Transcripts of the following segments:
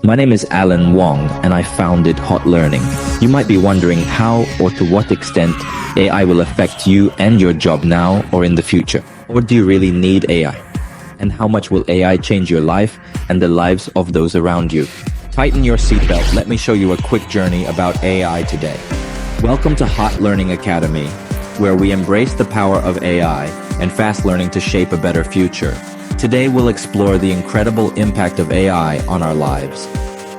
My name is Alan Wong, and I founded HotLearning. You might be wondering how or to what extent AI will affect you and your job now or in the future. Or do you really need AI? And how much will AI change your life and the lives of those around you? Tighten your seatbelt. Let me show you a quick journey about AI today. Welcome to HotLearning Academy, where we embrace the power of AI and fast learning to shape a better future. Today we'll explore the incredible impact of AI on our lives.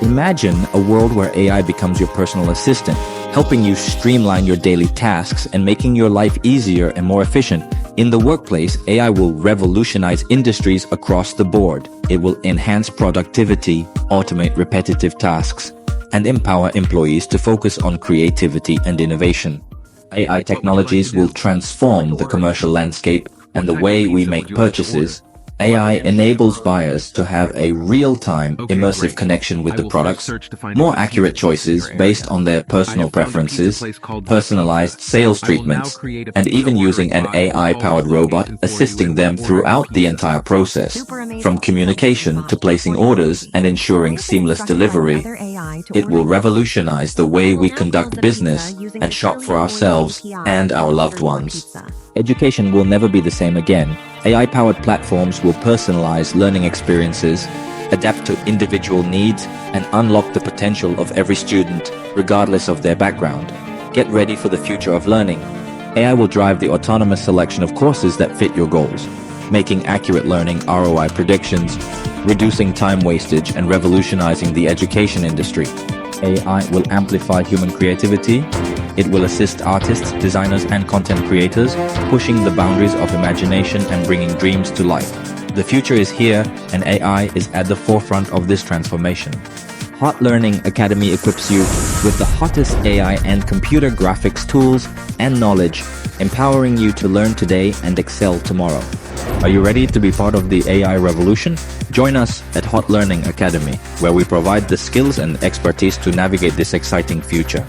Imagine a world where AI becomes your personal assistant, helping you streamline your daily tasks and making your life easier and more efficient. In the workplace, AI will revolutionize industries across the board. It will enhance productivity, automate repetitive tasks, and empower employees to focus on creativity and innovation. AI technologies will transform the commercial landscape and the way we make purchases. AI enables buyers to have a real-time, immersive connection with the products, more accurate choices based on their personal preferences, personalized sales treatments, and even using an AI-powered robot assisting them throughout the entire process, from communication to placing orders and ensuring seamless delivery. It will revolutionize the way we conduct business and shop for ourselves and our loved ones. Education will never be the same again. AI-powered platforms will personalize learning experiences, adapt to individual needs, and unlock the potential of every student, regardless of their background. Get ready for the future of learning. AI will drive the autonomous selection of courses that fit your goals, making accurate learning ROI predictions, reducing time wastage, and revolutionizing the education industry. AI will amplify human creativity. It will assist artists, designers, and content creators, pushing the boundaries of imagination and bringing dreams to life. The future is here, and AI is at the forefront of this transformation. HotLearning Academy equips you with the hottest AI and computer graphics tools and knowledge, empowering you to learn today and excel tomorrow. Are you ready to be part of the AI revolution? Join us at HotLearning Academy, where we provide the skills and expertise to navigate this exciting future.